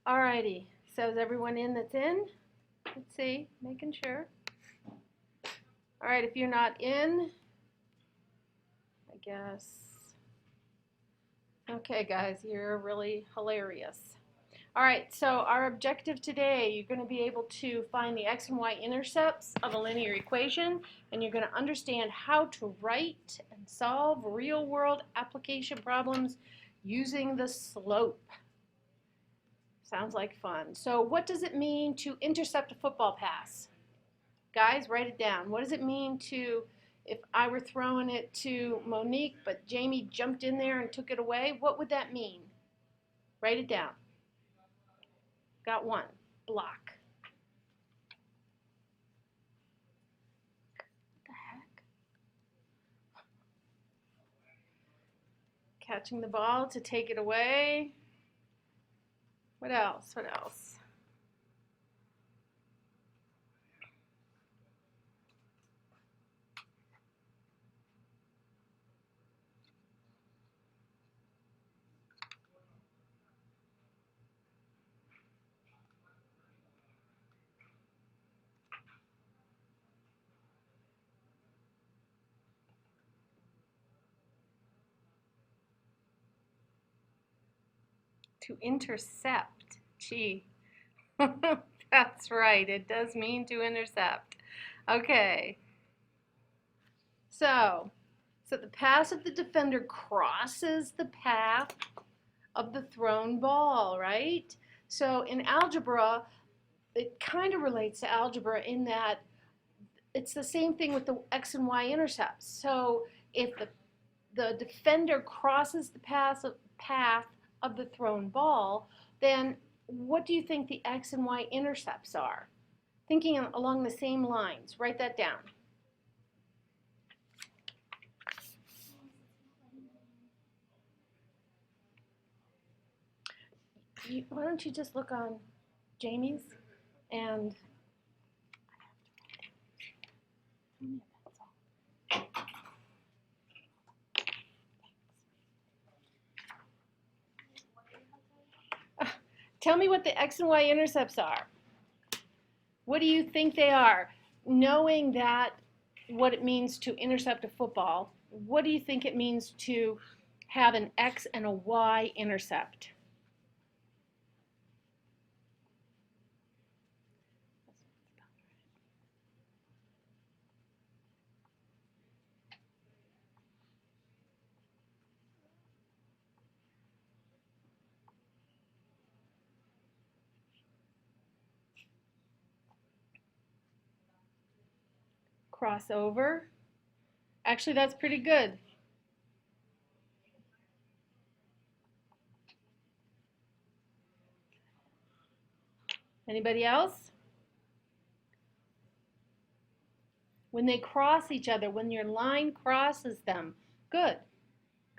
Alrighty, so is everyone in that's in? Let's see, making sure. Alright, if you're not in, I guess. Okay, guys, you're really hilarious. Alright, so our objective today, you're going to be able to find the x and y intercepts of a linear equation, and you're going to understand how to write and solve real-world application problems using the slope. Sounds like fun. So what does it mean to intercept a football pass? Guys, write it down. What does it mean to, if I were throwing it to Monique, but Jamie jumped in there and took it away, what would that mean? Write it down. Got one. Block. What the heck? Catching the ball to take it away. What else? What else? To intercept. Gee. That's right. It does mean to intercept. Okay. So the pass of the defender crosses the path of the thrown ball, right? So in algebra, it kind of relates to algebra in that it's the same thing with the x and y intercepts. So if the defender crosses the path of the thrown ball, then what do you think the x and y intercepts are? Thinking along the same lines, write that down. Why don't you just look on Jamie's and tell me what the x and y intercepts are. What do you think they are? Knowing that what it means to intercept a football, what do you think it means to have an x and a y intercept? Crossover. Actually, that's pretty good. Anybody else? When they cross each other, when your line crosses them. Good,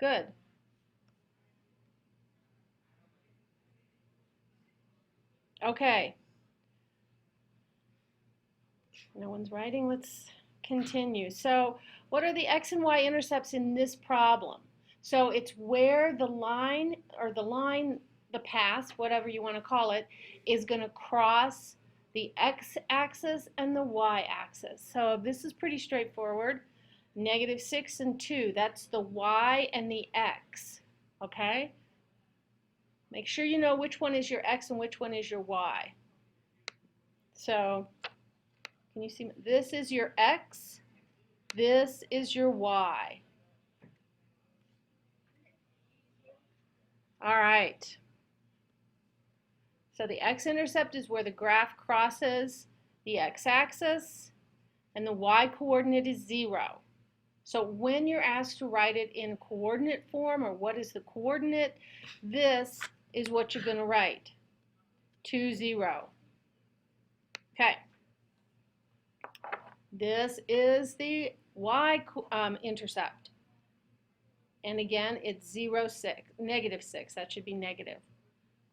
good. Okay. No one's writing. Let's continue. So what are the x and y intercepts in this problem? So it's where the line, the pass, whatever you want to call it, is going to cross the x-axis and the y-axis. So this is pretty straightforward. -6 and 2, that's the y and the x, okay? Make sure you know which one is your x and which one is your y. So, can you see? This is your x, this is your y. All right. So the x-intercept is where the graph crosses the x-axis, and the y-coordinate is 0. So when you're asked to write it in coordinate form, or what is the coordinate, this is what you're going to write, 2, 0. Okay. This is the y-intercept. And again, it's -6. That should be negative.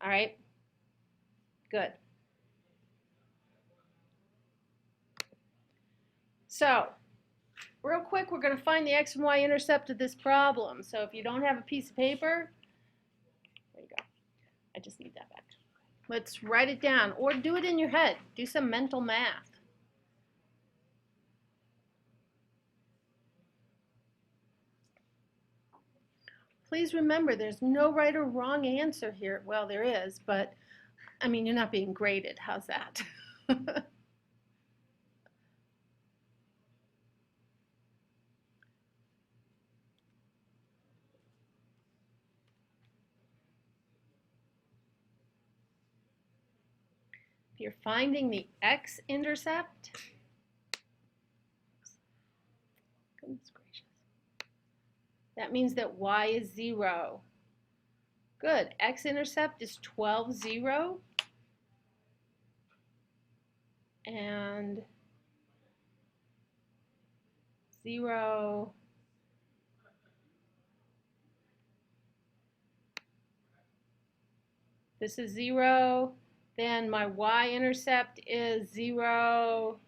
All right? Good. So, real quick, we're going to find the x and y intercept of this problem. So if you don't have a piece of paper, there you go. I just need that back. Let's write it down or do it in your head. Do some mental math. Please remember there's no right or wrong answer here. Well, there is, but I mean, you're not being graded. How's that? If you're finding the x-intercept, goodness gracious, that means that y is 0. Good. X-intercept is 12, 0. And 0. This is 0. Then my y-intercept is 0.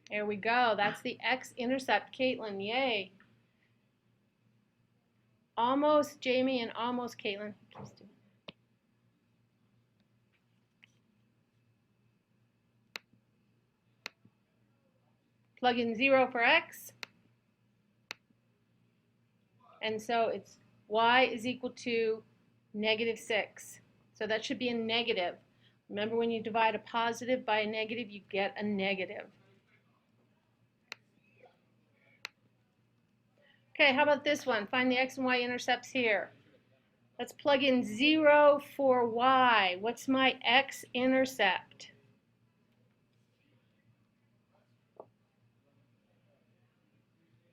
There we go. That's the x-intercept. Caitlin, yay. Almost Jamie and almost Caitlin. Plug in 0 for x. And so it's y is equal to -6. So that should be a negative. Remember, when you divide a positive by a negative, you get a negative. Okay, how about this one? Find the x and y intercepts here. Let's plug in 0 for y. What's my x-intercept?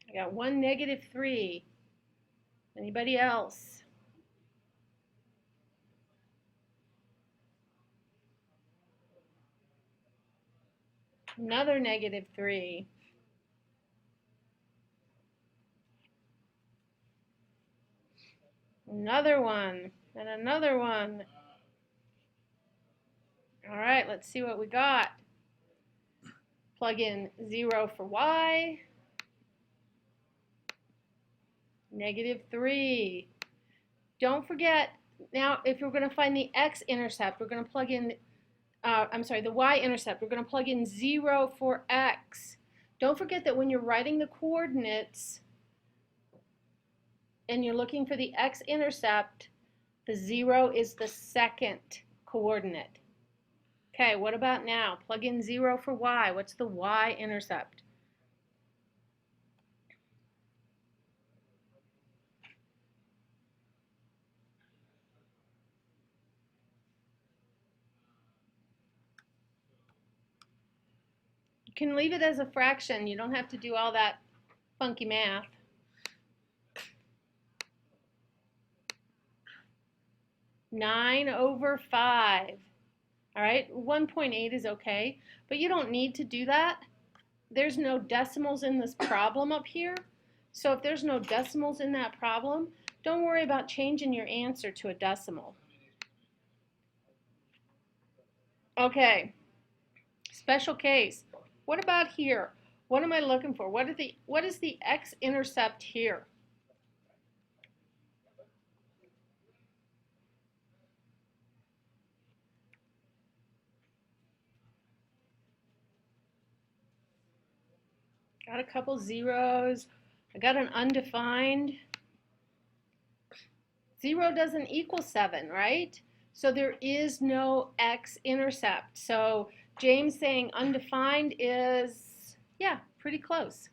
I got 1, -3. Anybody else? Another -3. Another one, and another one. All right, let's see what we got. Plug in 0 for y. -3. Don't forget, now if we're going to find the x-intercept, we're going to plug in, the y-intercept, we're going to plug in 0 for x. Don't forget that when you're writing the coordinates and you're looking for the x-intercept, the 0 is the second coordinate. Okay, what about now? Plug in 0 for y. What's the y-intercept? You can leave it as a fraction. You don't have to do all that funky math. (9/5). All right, 1.8 is okay, but you don't need to do that. There's no decimals in this problem up here. So if there's no decimals in that problem, don't worry about changing your answer to a decimal. Okay, special case. What about here? What am I looking for? What is the x-intercept here? Got a couple zeros. I got an undefined. 0 doesn't equal 7, right? So there is no x-intercept. So James saying undefined is, yeah, pretty close.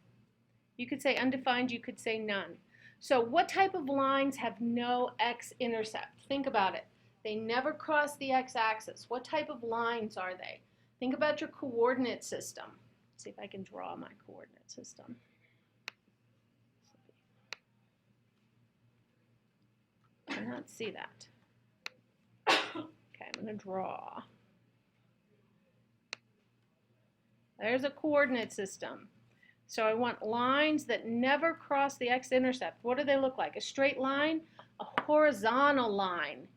You could say undefined, you could say none. So what type of lines have no x-intercept? Think about it. They never cross the x-axis. What type of lines are they? Think about your coordinate system. Let's see if I can draw my coordinate system. I cannot see that. Okay, I'm going to draw. There's a coordinate system. So I want lines that never cross the x-intercept. What do they look like? A straight line? A horizontal line.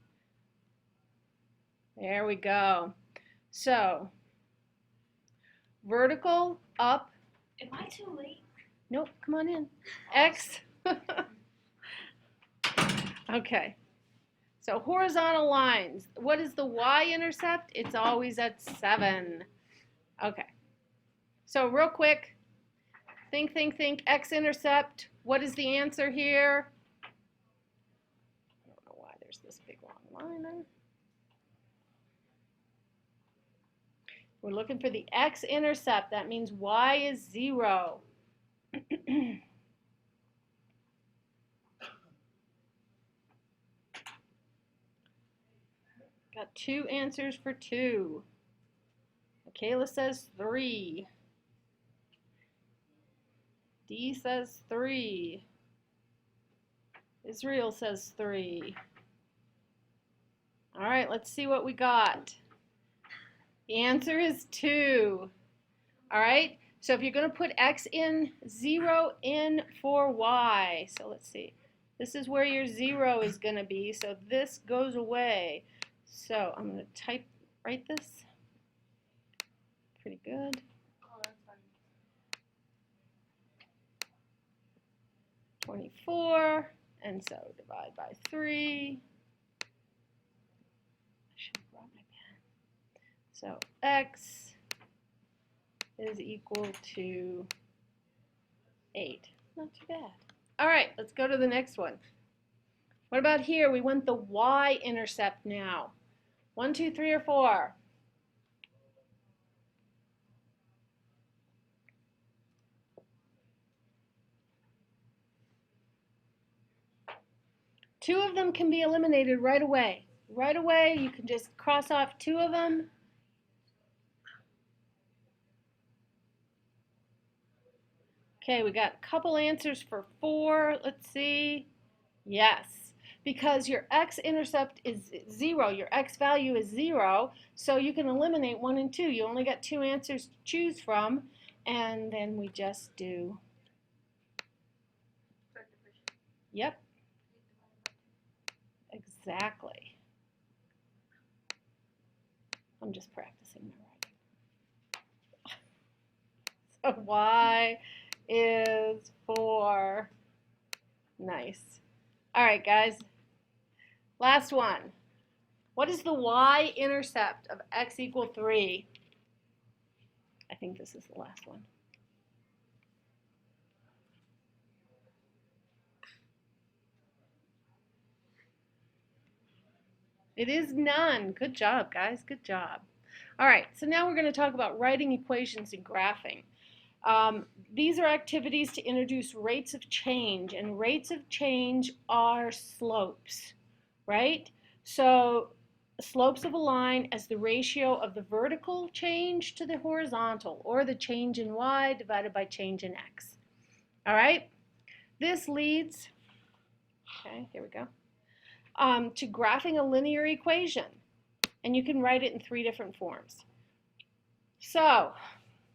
There we go. So, vertical, up. Am I too late? Nope, come on in. X. Okay. So horizontal lines. What is the y-intercept? It's always at 7. Okay. So real quick, think. X-intercept. What is the answer here? I don't know why there's this big long line there. We're looking for the x-intercept. That means y is 0. Got 2 answers for 2. Michaela says 3. D says 3. Israel says 3. All right, let's see what we got. The answer is 2. All right, so if you're going to put x in, 0 in for y. So let's see. This is where your 0 is going to be, so this goes away. So I'm going to write this. Pretty good. 24, and so divide by 3. I should have brought my pen. So x is equal to 8. Not too bad. All right, let's go to the next one. What about here? We want the y-intercept now. 1, 2, 3, or 4? Two of them can be eliminated right away. Right away, you can just cross off 2 of them. Okay, we got a couple answers for 4. Let's see. Yes, because your x-intercept is 0. Your x value is 0, so you can eliminate 1 and 2. You only got 2 answers to choose from, and then we just do. Yep. Exactly. I'm just practicing my writing. So y is 4. Nice. All right, guys. Last one. What is the y-intercept of x equal 3? I think this is the last one. It is none. Good job, guys. Good job. All right, so now we're going to talk about writing equations and graphing. These are activities to introduce rates of change, and rates of change are slopes, right? So slopes of a line as the ratio of the vertical change to the horizontal, or the change in y divided by change in x. All right? This leads, okay, here we go, to graphing a linear equation. And you can write it in 3 different forms. So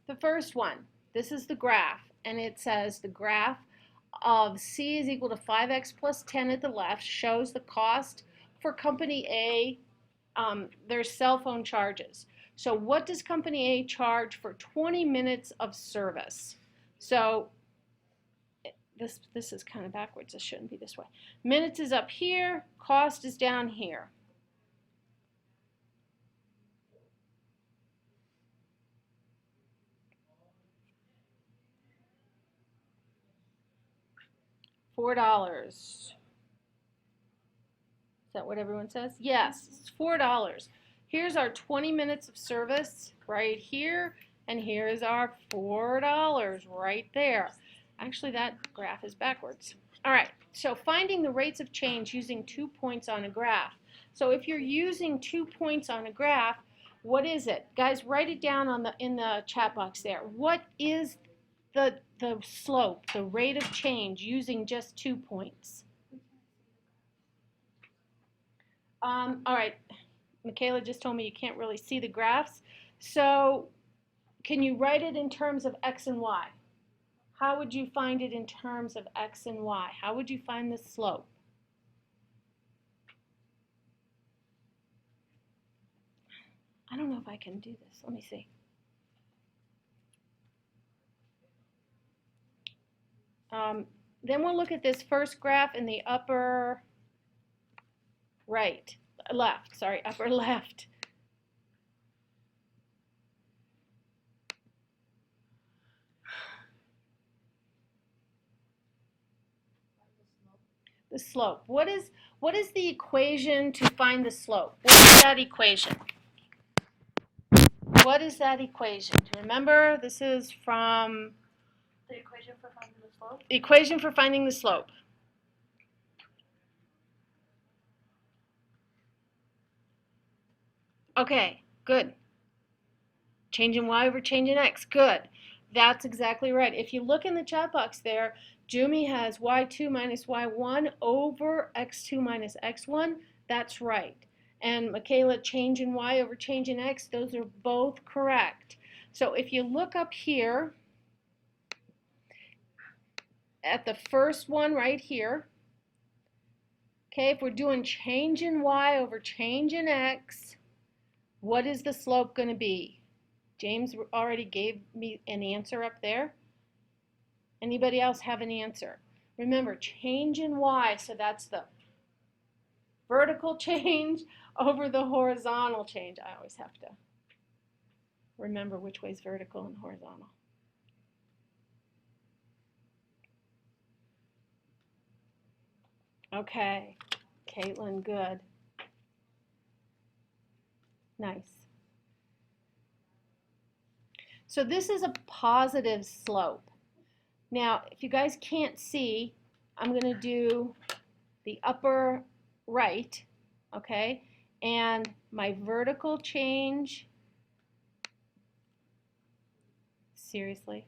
the first one, this is the graph, and it says the graph of C is equal to 5x plus 10 at the left shows the cost for company A, their cell phone charges. So what does company A charge for 20 minutes of service? So this is kind of backwards. This shouldn't be this way. Minutes is up here, cost is down here. $4. Is that what everyone says? Yes, it's $4. Here's our 20 minutes of service right here, and here is our $4 right there. Actually, that graph is backwards. All right, so finding the rates of change using 2 points on a graph. So if you're using 2 points on a graph, what is it? Guys, write it down in the chat box there. What is the slope, the rate of change using just 2 points? All right, Michaela just told me you can't really see the graphs. So can you write it in terms of x and y? How would you find it in terms of x and y? How would you find the slope? I don't know if I can do this. Let me see. Then we'll look at this first graph in the upper right, left, sorry, upper left. The slope. What is the equation to find the slope? What is that equation? What is that equation? Do you remember? This is from the equation for finding the slope. Equation for finding the slope. Okay, good. Change in y over change in x. Good. That's exactly right. If you look in the chat box there, Jumi has y2 minus y1 over x2 minus x1. That's right. And Michaela, change in y over change in x, those are both correct. So if you look up here at the first one right here, okay, if we're doing change in y over change in x, what is the slope going to be? James already gave me an answer up there. Anybody else have an answer? Remember, change in y, so that's the vertical change over the horizontal change. I always have to remember which way is vertical and horizontal. Okay, Caitlin, good. Nice. So this is a positive slope. Now, if you guys can't see, I'm going to do the upper right, okay, and my vertical change, seriously,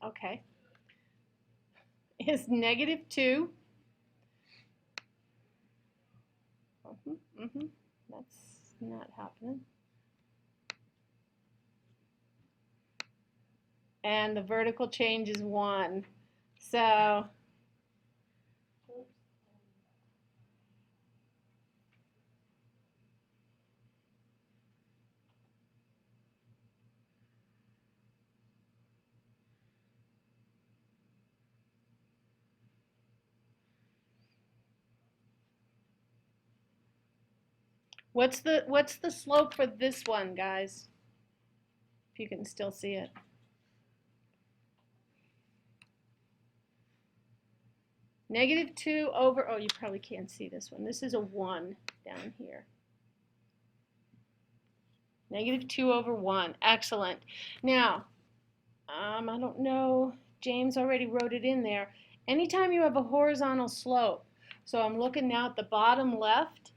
okay, is -2. That's not happening. And the vertical change is 1. So what's the slope for this one, guys? If you can still see it. -2 over, oh, you probably can't see this one. This is a 1 down here. -2 over 1. Excellent. Now, I don't know, James already wrote it in there. Anytime you have a horizontal slope, so I'm looking now at the bottom left,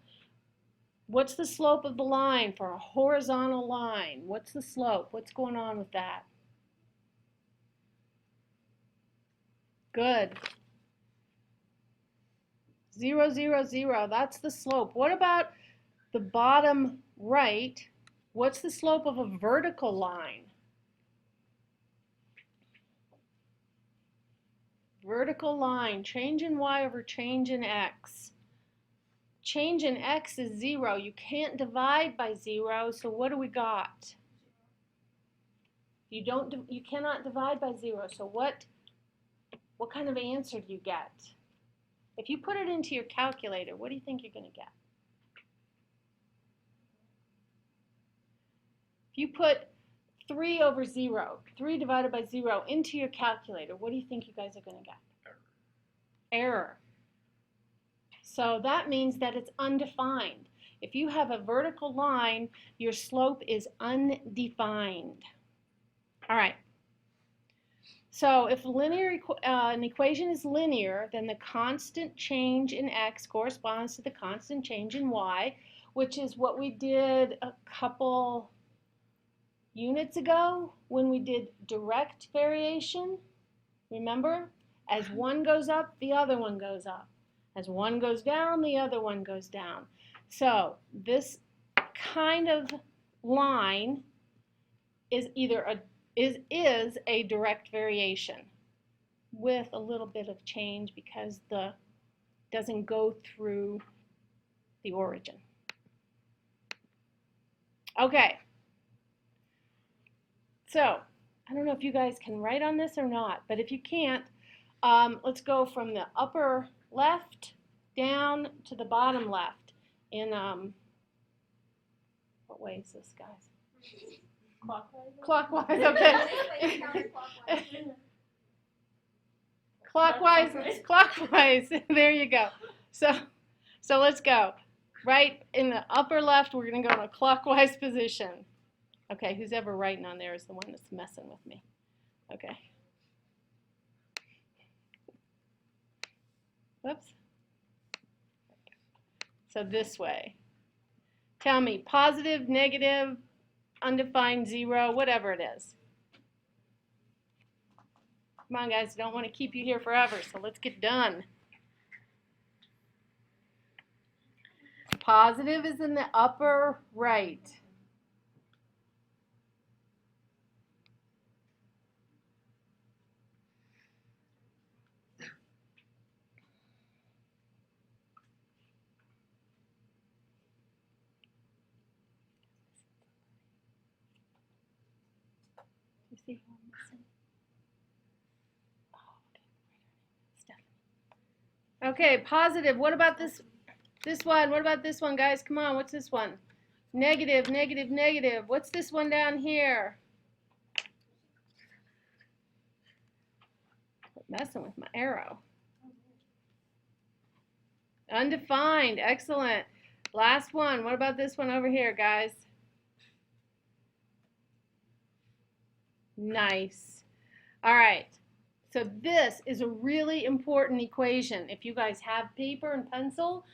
what's the slope of the line for a horizontal line? What's the slope? What's going on with that? Good. 0, 0, 0. That's the slope. What about the bottom right? What's the slope of a vertical line? Vertical line, change in y over change in x. Change in x is 0. You can't divide by 0, so what do we got? You cannot divide by 0, so what kind of answer do you get? If you put it into your calculator, what do you think you're going to get? If you put 3 over 0, 3 divided by 0 into your calculator, what do you think you guys are going to get? Error. So that means that it's undefined. If you have a vertical line, your slope is undefined. All right. So if an equation is linear, then the constant change in x corresponds to the constant change in y, which is what we did a couple units ago when we did direct variation. Remember? As one goes up, the other one goes up. As one goes down, the other one goes down. So this kind of line is either is a direct variation with a little bit of change because the doesn't go through the origin. Okay. So, I don't know if you guys can write on this or not, but if you can't, let's go from the upper left down to the bottom left in, what way is this, guys? Clockwise, okay. Clockwise, there you go. So let's go. Right in the upper left, we're going to go in a clockwise position. Okay, who's ever writing on there is the one that's messing with me. Okay. Whoops. So this way. Tell me, positive, negative, undefined, zero, whatever it is. Come on, guys, don't want to keep you here forever, so let's get done. Positive is in the upper right. You see who I'm missing? Oh, okay. Stephanie. Okay, positive. What about this one? What about this one, guys? Come on, what's this one? Negative, negative, negative. What's this one down here? Quit messing with my arrow. Undefined. Excellent. Last one. What about this one over here, guys? Nice. All right. So this is a really important equation. If you guys have paper and pencil,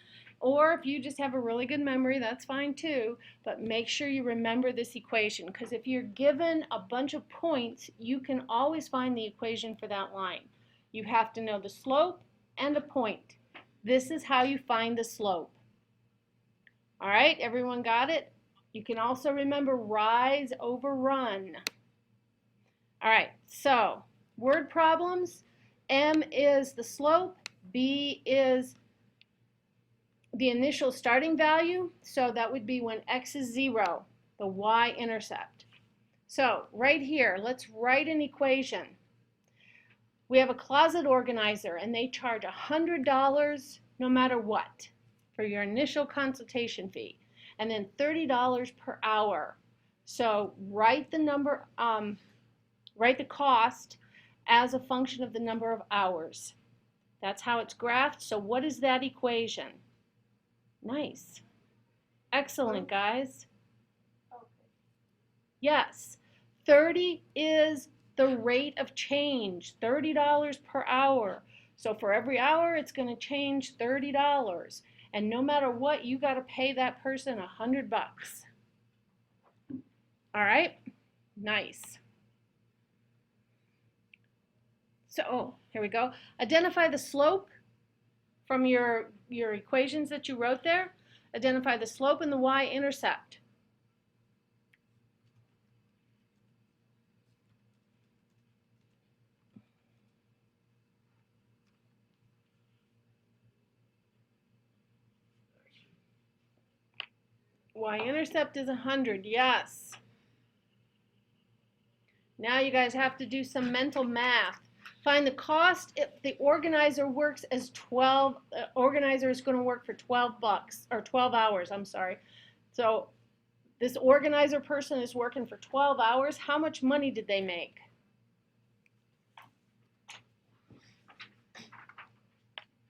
or if you just have a really good memory, that's fine too. But make sure you remember this equation, because if you're given a bunch of points, you can always find the equation for that line. You have to know the slope and a point. This is how you find the slope. All right, everyone got it? You can also remember rise over run. All right, so word problems. M is the slope. B is the initial starting value. So that would be when x is 0, the y-intercept. So right here, let's write an equation. We have a closet organizer, and they charge $100 no matter what for your initial consultation fee, and then $30 per hour. So write the number, write the cost as a function of the number of hours. That's how it's graphed. So what is that equation? Nice. Excellent, guys. Yes. 30 is the rate of change, $30 per hour. So for every hour, it's going to change $30. And no matter what, you got to pay that person $100. All right? Nice. So, here we go. Identify the slope from your equations that you wrote there. Identify the slope and the y-intercept. Y-intercept is 100, yes. Now you guys have to do some mental math. Find the cost if the organizer works as 12, organizer is going to work for $12, or 12 hours, I'm sorry. So this organizer person is working for 12 hours. How much money did they make?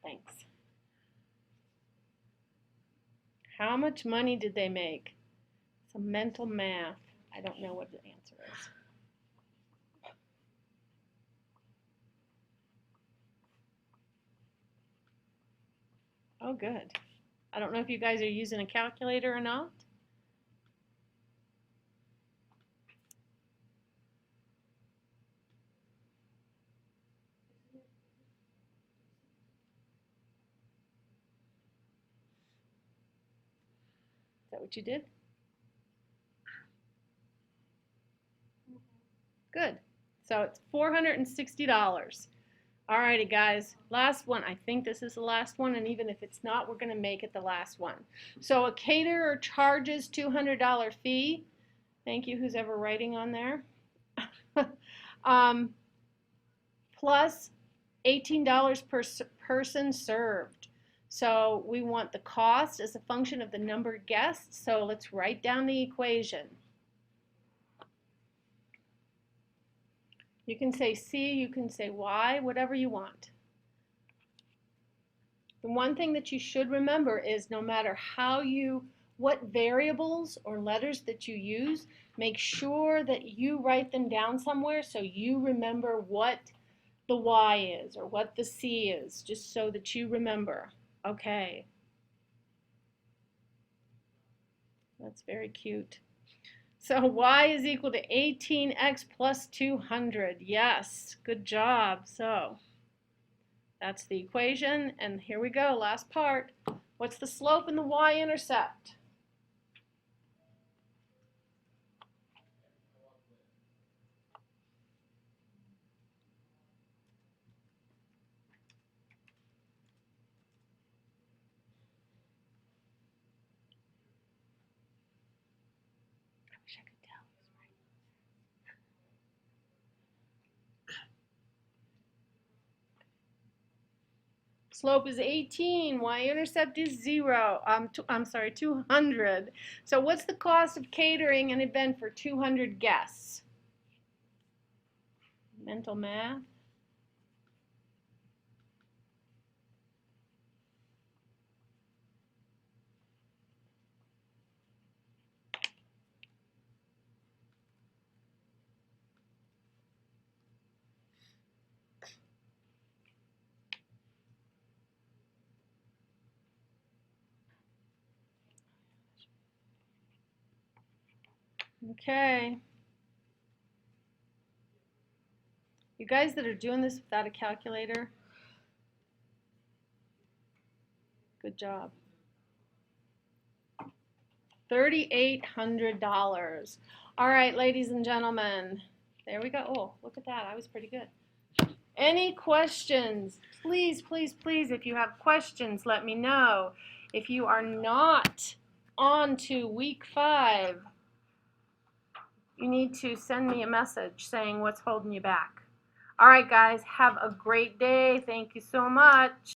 Thanks. How much money did they make? Some mental math. I don't know what the answer is. Oh, good. I don't know if you guys are using a calculator or not. Is that what you did? Good. So it's $460. Alrighty, guys, last one. I think this is the last one, and even if it's not, we're going to make it the last one. So a caterer charges $200 fee. Thank you, who's ever writing on there. Plus $18 per person served. So we want the cost as a function of the number of guests. So let's write down the equation. You can say C, you can say Y, whatever you want. The one thing that you should remember is no matter what variables or letters that you use, make sure that you write them down somewhere so you remember what the Y is or what the C is, just so that you remember. Okay. That's very cute. So y is equal to 18x plus 200. Yes, good job. So that's the equation. And here we go, last part. What's the slope and the y-intercept? I wish I could tell. Slope is 18, y-intercept is 0. I'm sorry, 200. So what's the cost of catering an event for 200 guests? Mental math. Okay. You guys that are doing this without a calculator, good job. $3,800. All right, ladies and gentlemen. There we go. Oh, look at that. I was pretty good. Any questions? Please, please, please, if you have questions, let me know. If you are not on to week 5, you need to send me a message saying what's holding you back. All right, guys, have a great day. Thank you so much.